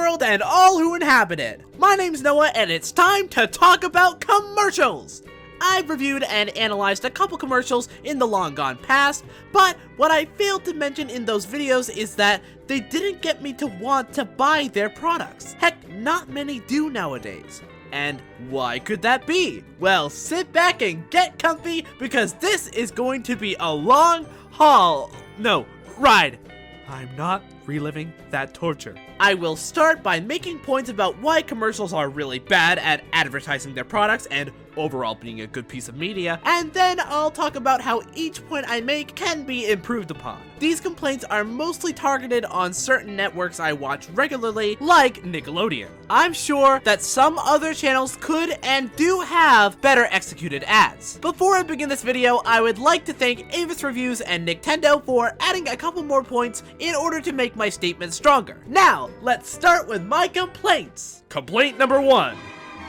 world and all who inhabit it. My name's Noah, and it's time to talk about commercials. I've reviewed and analyzed a couple commercials in the long gone past, but what I failed to mention in those videos is that they didn't get me to want to buy their products. Heck, not many do nowadays. And why could that be? Well, sit back and get comfy because this is going to be a long ride. I'm not reliving that torture. I will start by making points about why commercials are really bad at advertising their products and overall being a good piece of media, and then I'll talk about how each point I make can be improved upon. These complaints are mostly targeted on certain networks I watch regularly, like Nickelodeon. I'm sure that some other channels could and do have better executed ads. Before I begin this video, I would like to thank Avis Reviews and Nintendo for adding a couple more points in order to make my statement stronger. Now, let's start with my complaints. Complaint number 1,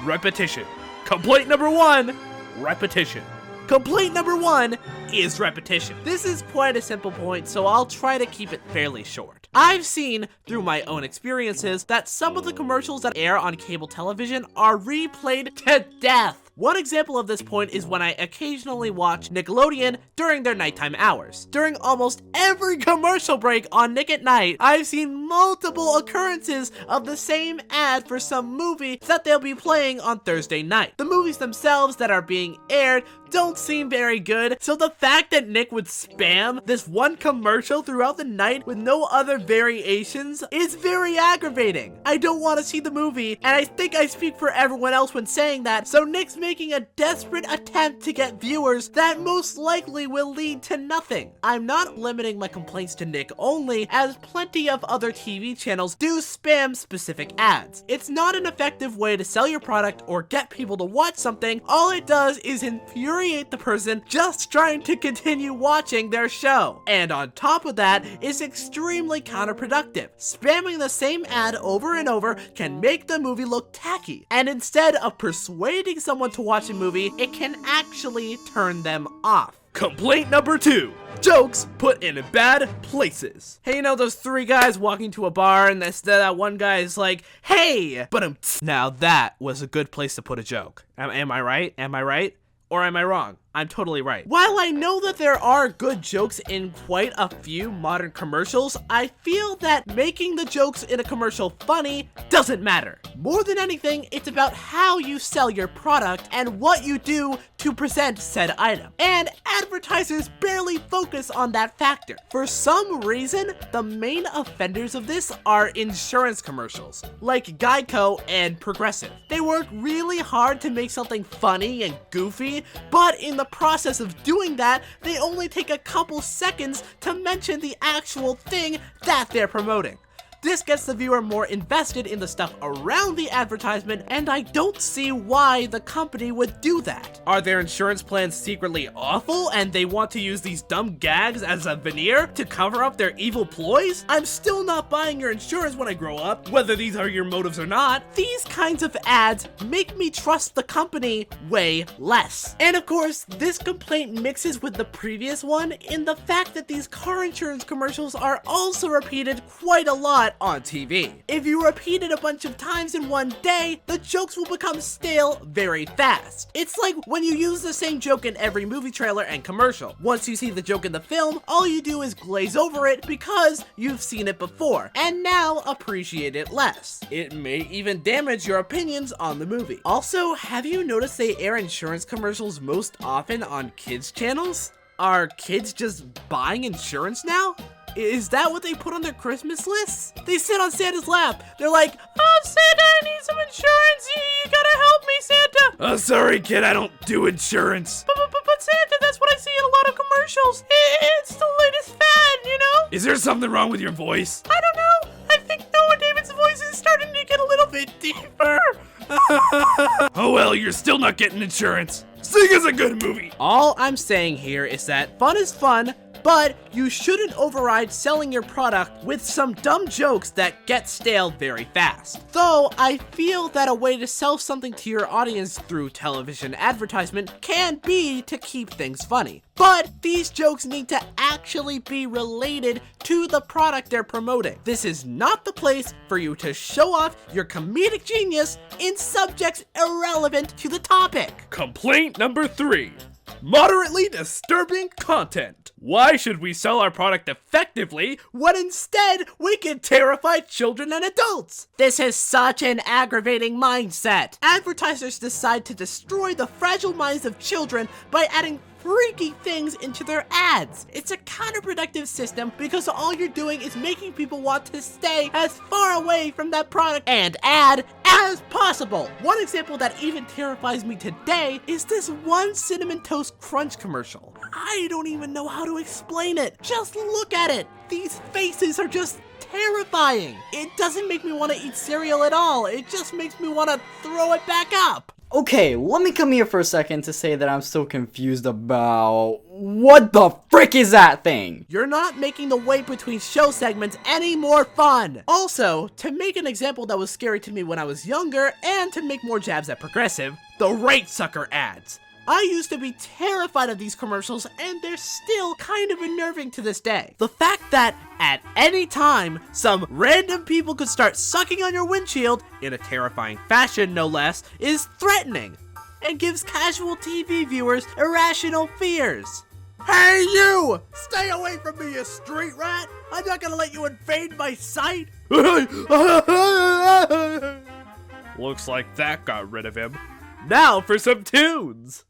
repetition. Complaint number 1, repetition. Complaint number 1 is repetition. This is quite a simple point, so I'll try to keep it fairly short. I've seen, through my own experiences, that some of the commercials that air on cable television are replayed to death. One example of this point is when I occasionally watch Nickelodeon during their nighttime hours. During almost every commercial break on Nick at Night, I've seen multiple occurrences of the same ad for some movie that they'll be playing on Thursday night. The movies themselves that are being aired don't seem very good, so the fact that Nick would spam this one commercial throughout the night with no other variations is very aggravating. I don't want to see the movie, and I think I speak for everyone else when saying that, so Nick's making a desperate attempt to get viewers that most likely will lead to nothing. I'm not limiting my complaints to Nick only, as plenty of other TV channels do spam specific ads. It's not an effective way to sell your product or get people to watch something. All it does is infuriate the person just trying to continue watching their show. And on top of that, it's extremely counterproductive. Spamming the same ad over and over can make the movie look tacky, and instead of persuading someone to watch a movie, it can actually turn them off. Complaint number 2. Jokes put in bad places. Hey, you know those 3 guys walking to a bar and that one guy is like, hey, but now that was a good place to put a joke. Am I right? Am I right? Or am I wrong? I'm totally right. While I know that there are good jokes in quite a few modern commercials, I feel that making the jokes in a commercial funny doesn't matter. More than anything, it's about how you sell your product and what you do to present said item. And advertisers barely focus on that factor. For some reason, the main offenders of this are insurance commercials, like Geico and Progressive. They work really hard to make something funny and goofy, but in the process of doing that, they only take a couple seconds to mention the actual thing that they're promoting. This gets the viewer more invested in the stuff around the advertisement, and I don't see why the company would do that. Are their insurance plans secretly awful and they want to use these dumb gags as a veneer to cover up their evil ploys? I'm still not buying your insurance when I grow up, whether these are your motives or not. These kinds of ads make me trust the company way less. And of course, this complaint mixes with the previous one in the fact that these car insurance commercials are also repeated quite a lot on TV. If you repeat it a bunch of times in one day, the jokes will become stale very fast. It's like when you use the same joke in every movie trailer and commercial. Once you see the joke in the film, all you do is glaze over it because you've seen it before, and now appreciate it less. It may even damage your opinions on the movie. Also, have you noticed they air insurance commercials most often on kids' channels? Are kids just buying insurance now? Is that what they put on their Christmas lists? They sit on Santa's lap. They're like, oh, Santa, I need some insurance. You gotta help me, Santa. Oh, sorry, kid, I don't do insurance. But Santa, that's what I see in a lot of commercials. It's the latest fad, you know? Is there something wrong with your voice? I don't know. I think Noah David's voice is starting to get a little bit deeper. Oh, well, you're still not getting insurance. Sing is a good movie. All I'm saying here is that fun is fun, But you shouldn't override selling your product with some dumb jokes that get stale very fast. Though I feel that a way to sell something to your audience through television advertisement can be to keep things funny. But these jokes need to actually be related to the product they're promoting. This is not the place for you to show off your comedic genius in subjects irrelevant to the topic. Complaint number 3. Moderately disturbing content. Why should we sell our product effectively when instead we can terrify children and adults? This is such an aggravating mindset. Advertisers decide to destroy the fragile minds of children by adding freaky things into their ads. It's a counterproductive system because all you're doing is making people want to stay as far away from that product and ad as possible. One example that even terrifies me today is this one Cinnamon Toast Crunch commercial. I don't even know how to explain it. Just look at it. These faces are just terrifying. It doesn't make me want to eat cereal at all. It just makes me want to throw it back up. Okay, let me come here for a second to say that I'm still confused about what the frick is that thing? You're not making the wait between show segments any more fun. Also, to make an example that was scary to me when I was younger and to make more jabs at Progressive, the Rate Sucker ads. I used to be terrified of these commercials, and they're still kind of unnerving to this day. The fact that at any time, some random people could start sucking on your windshield, in a terrifying fashion no less, is threatening, and gives casual TV viewers irrational fears. Hey you! Stay away from me, you street rat! I'm not gonna let you invade my sight! Looks like that got rid of him. Now for some tunes!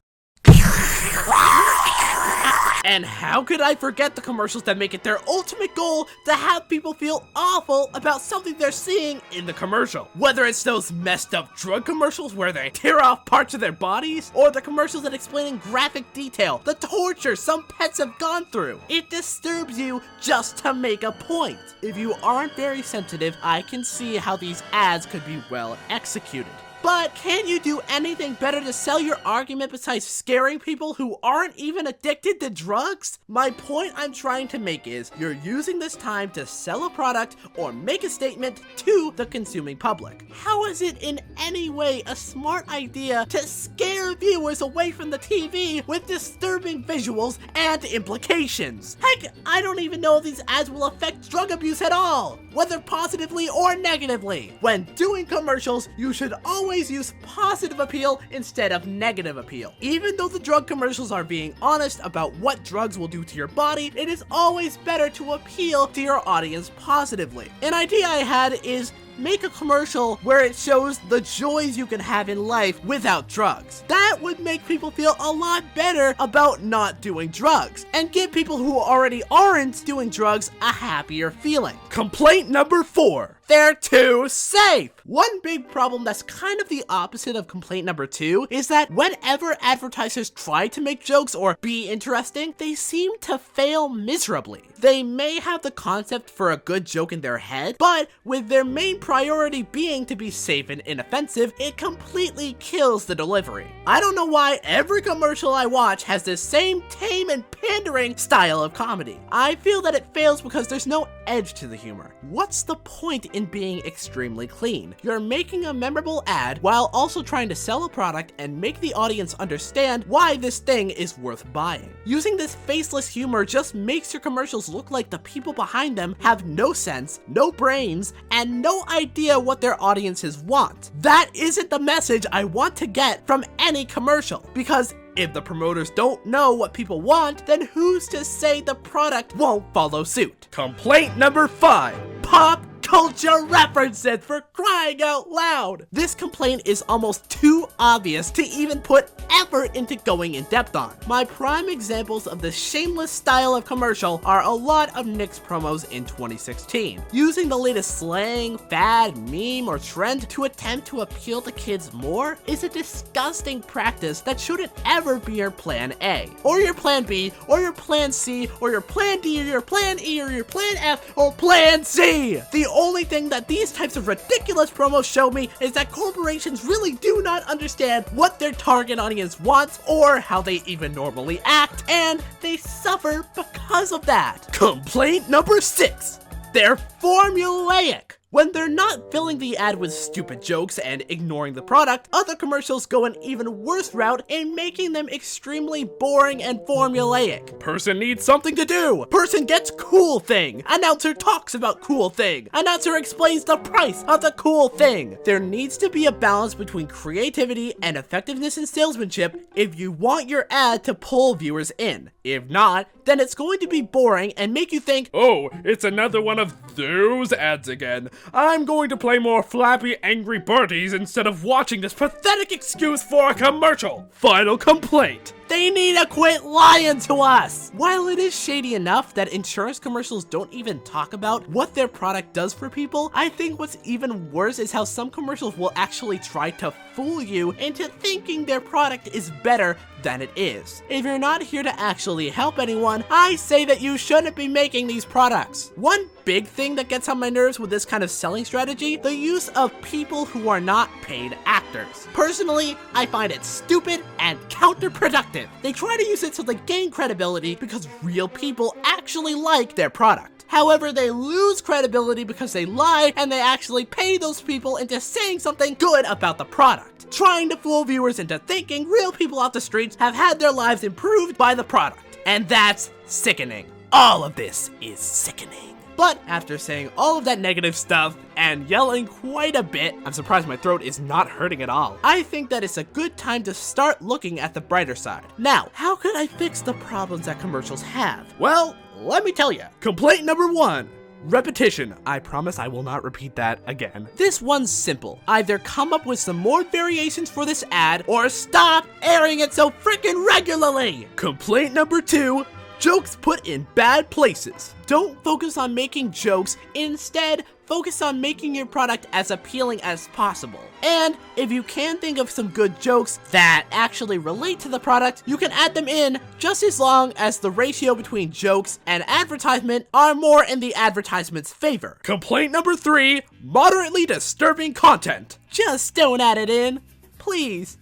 And how could I forget the commercials that make it their ultimate goal to have people feel awful about something they're seeing in the commercial? Whether it's those messed up drug commercials where they tear off parts of their bodies, or the commercials that explain in graphic detail the torture some pets have gone through. It disturbs you just to make a point. If you aren't very sensitive, I can see how these ads could be well executed. But can't you do anything better to sell your argument besides scaring people who aren't even addicted to drugs? My point I'm trying to make is you're using this time to sell a product or make a statement to the consuming public. How is it in any way a smart idea to scare viewers away from the TV with disturbing visuals and implications? Heck, I don't even know if these ads will affect drug abuse at all, whether positively or negatively. When doing commercials, you should always use positive appeal instead of negative appeal. Even though the drug commercials are being honest about what drugs will do to your body, it is always better to appeal to your audience positively. An idea I had is make a commercial where it shows the joys you can have in life without drugs. That would make people feel a lot better about not doing drugs, and give people who already aren't doing drugs a happier feeling. Complaint number 4. They're too safe! One big problem that's kind of the opposite of complaint number 2 is that whenever advertisers try to make jokes or be interesting, they seem to fail miserably. They may have the concept for a good joke in their head, but with their main priority being to be safe and inoffensive, it completely kills the delivery. I don't know why every commercial I watch has the same tame and pandering style of comedy. I feel that it fails because there's no edge to the humor. What's the point in being extremely clean? You're making a memorable ad while also trying to sell a product and make the audience understand why this thing is worth buying. Using this faceless humor just makes your commercials look like the people behind them have no sense, no brains, and no idea what their audiences want. That isn't the message I want to get from any commercial, because if the promoters don't know what people want, then who's to say the product won't follow suit? Complaint number 5. Pop culture references, for crying out loud! This complaint is almost too obvious to even put effort into going in depth on. My prime examples of this shameless style of commercial are a lot of Nick's promos in 2016. Using the latest slang, fad, meme, or trend to attempt to appeal to kids more is a disgusting practice that shouldn't ever be your plan A, or your plan B, or your plan C, or your plan D, or your plan E, or your plan F, or plan Z. The only thing that these types of ridiculous promos show me is that corporations really do not understand what their target audience wants or how they even normally act, and they suffer because of that. Complaint number 6. They're formulaic. When they're not filling the ad with stupid jokes and ignoring the product, other commercials go an even worse route in making them extremely boring and formulaic. Person needs something to do. Person gets cool thing. Announcer talks about cool thing. Announcer explains the price of the cool thing. There needs to be a balance between creativity and effectiveness in salesmanship if you want your ad to pull viewers in. If not, then it's going to be boring and make you think, oh, it's another one of those ads again. I'm going to play more flappy, angry birdies instead of watching this pathetic excuse for a commercial. Final complaint. They need to quit lying to us! While it is shady enough that insurance commercials don't even talk about what their product does for people, I think what's even worse is how some commercials will actually try to fool you into thinking their product is better than it is. If you're not here to actually help anyone, I say that you shouldn't be making these products. One big thing that gets on my nerves with this kind of selling strategy, the use of people who are not paid actors. Personally, I find it stupid and counterproductive. They try to use it so they gain credibility because real people actually like their product. However, they lose credibility because they lie and they actually pay those people into saying something good about the product, trying to fool viewers into thinking real people off the streets have had their lives improved by the product. And that's sickening. All of this is sickening. But after saying all of that negative stuff and yelling quite a bit, I'm surprised my throat is not hurting at all. I think that it's a good time to start looking at the brighter side. Now, how could I fix the problems that commercials have? Well, let me tell you. Complaint number 1. Repetition. I promise I will not repeat that again. This one's simple. Either come up with some more variations for this ad or stop airing it so freaking regularly. Complaint number 2. Jokes put in bad places. Don't focus on making jokes, instead focus on making your product as appealing as possible. And if you can think of some good jokes that actually relate to the product, you can add them in just as long as the ratio between jokes and advertisement are more in the advertisement's favor. Complaint number 3, moderately disturbing content. Just don't add it in, please.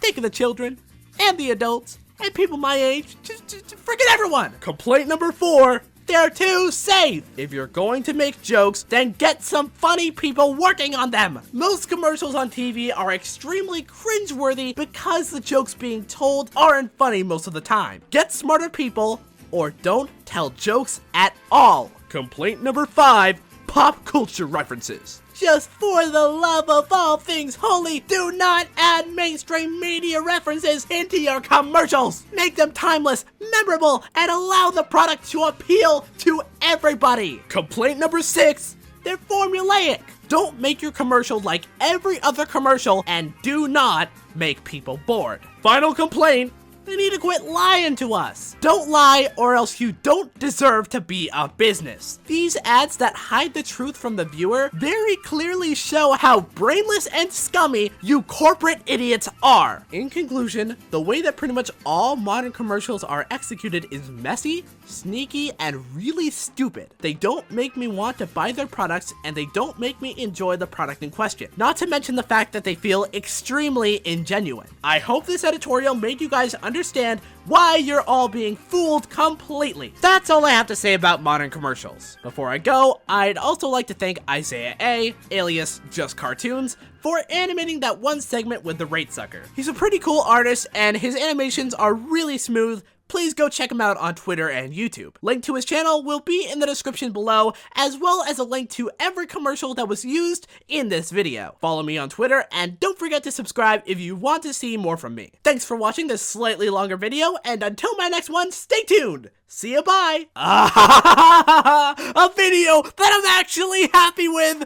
Think of the children and the adults and people my age, just freaking everyone. Complaint number 4, they're too safe. If you're going to make jokes, then get some funny people working on them. Most commercials on TV are extremely cringeworthy because the jokes being told aren't funny most of the time. Get smarter people or don't tell jokes at all. Complaint number 5, pop culture references. Just for the love of all things holy, do not add mainstream media references into your commercials. Make them timeless, memorable, and allow the product to appeal to everybody. Complaint number 6, they're formulaic. Don't make your commercial like every other commercial and do not make people bored. Final complaint, they need to quit lying to us. Don't lie or else you don't deserve to be a business. These ads that hide the truth from the viewer very clearly show how brainless and scummy you corporate idiots are. In conclusion, the way that pretty much all modern commercials are executed is messy, sneaky, and really stupid. They don't make me want to buy their products and they don't make me enjoy the product in question. Not to mention the fact that they feel extremely ingenuine. I hope this editorial made you guys understand why you're all being fooled completely. That's all I have to say about modern commercials. Before I go, I'd also like to thank Isaiah A, alias Just Cartoons, for animating that one segment with the Rate Sucker. He's a pretty cool artist and his animations are really smooth. Please go check him out on Twitter and YouTube. Link to his channel will be in the description below, as well as a link to every commercial that was used in this video. Follow me on Twitter, and don't forget to subscribe if you want to see more from me. Thanks for watching this slightly longer video, and until my next one, stay tuned! See ya, bye! A video that I'm actually happy with!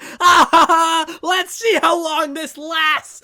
Let's see how long this lasts!